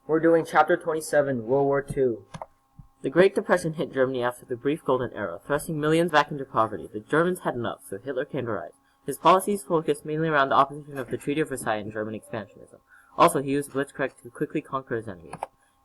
We're doing Chapter 27, World War II. The Great Depression hit Germany after the brief golden era, thrusting millions back into poverty. The Germans had enough, so Hitler came to rise. His policies focused mainly around the opposition of the Treaty of Versailles and German expansionism. Also, he used blitzkrieg to quickly conquer his enemies.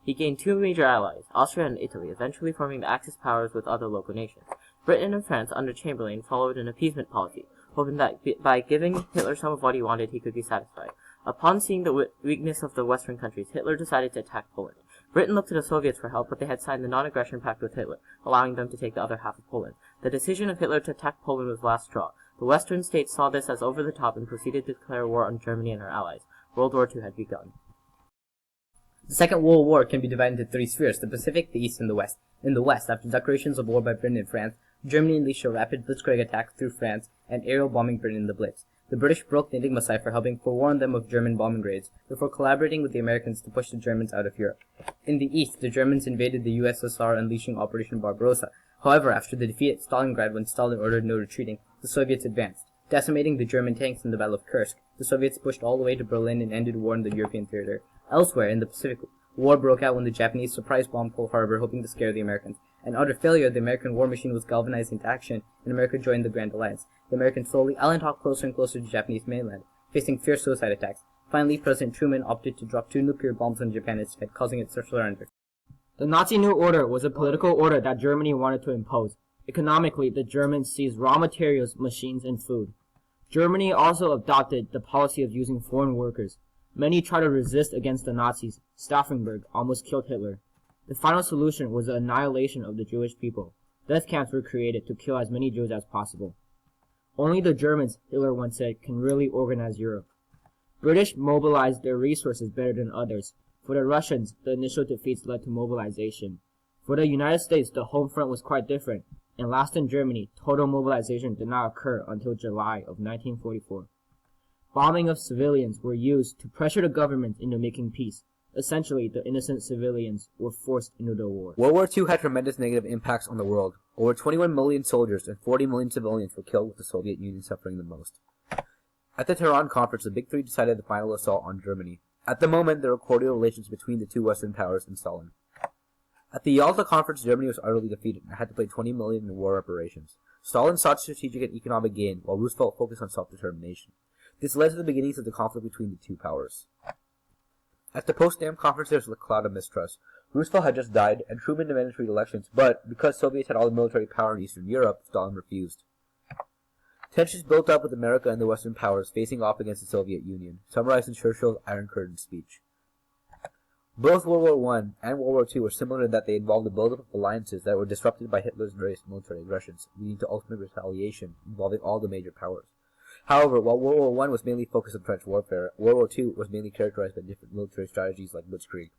He gained two major allies, Austria and Italy, eventually forming the Axis powers with other local nations. Britain and France, under Chamberlain, followed an appeasement policy, hoping that by giving Hitler some of what he wanted, he could be satisfied. Upon seeing the weakness of the Western countries, Hitler decided to attack Poland. Britain looked to the Soviets for help, but they had signed the non-aggression pact with Hitler, allowing them to take the other half of Poland. The decision of Hitler to attack Poland was the last straw. The Western states saw this as over the top and proceeded to declare war on Germany and her allies. World War II had begun. The Second World War can be divided into three spheres: the Pacific, the East, and the West. In the West, after declarations of war by Britain and France, Germany unleashed a rapid blitzkrieg attack through France and aerial bombing Britain in the Blitz. The British broke the Enigma cipher, helping forewarn them of German bombing raids, before collaborating with the Americans to push the Germans out of Europe. In the East, the Germans invaded the USSR, unleashing Operation Barbarossa. However, after the defeat at Stalingrad when Stalin ordered no retreating, the Soviets advanced. Decimating the German tanks in the Battle of Kursk, the Soviets pushed all the way to Berlin and ended war in the European theater. Elsewhere, in the Pacific, war broke out when the Japanese surprise bombed Pearl Harbor, hoping to scare the Americans. And utter failure, the American war machine was galvanized into action, and America joined the Grand Alliance. The Americans slowly island-hopped closer and closer to the Japanese mainland, facing fierce suicide attacks. Finally, President Truman opted to drop 2 nuclear bombs on Japan instead, causing it to surrender. The Nazi New Order was a political order that Germany wanted to impose. Economically, the Germans seized raw materials, machines, and food. Germany also adopted the policy of using foreign workers. Many tried to resist against the Nazis. Stauffenberg almost killed Hitler. The final solution was the annihilation of the Jewish people. Death camps were created to kill as many Jews as possible. Only the Germans, Hitler once said, can really organize Europe. British mobilized their resources better than others. For the Russians, the initial defeats led to mobilization. For the United States, the home front was quite different. And last in Germany, total mobilization did not occur until July of 1944. Bombing of civilians were used to pressure the government into making peace. Essentially, the innocent civilians were forced into the war. World War II had tremendous negative impacts on the world. Over 21 million soldiers and 40 million civilians were killed, with the Soviet Union suffering the most. At the Tehran conference, the Big Three decided the final assault on Germany. At the moment, there were cordial relations between the two Western powers and Stalin. At the Yalta conference, Germany was utterly defeated and had to pay 20 million in war reparations. Stalin sought strategic and economic gain, while Roosevelt focused on self-determination. This led to the beginnings of the conflict between the two powers. At the Potsdam conference, there was a cloud of mistrust. Roosevelt had just died, and Truman demanded free elections, but because Soviets had all the military power in Eastern Europe, Stalin refused. Tensions built up with America and the Western powers facing off against the Soviet Union, summarized in Churchill's Iron Curtain speech. Both World War I and World War II were similar in that they involved the buildup of alliances that were disrupted by Hitler's various military aggressions, leading to ultimate retaliation involving all the major powers. However, while World War I was mainly focused on trench warfare, World War II was mainly characterized by different military strategies like blitzkrieg.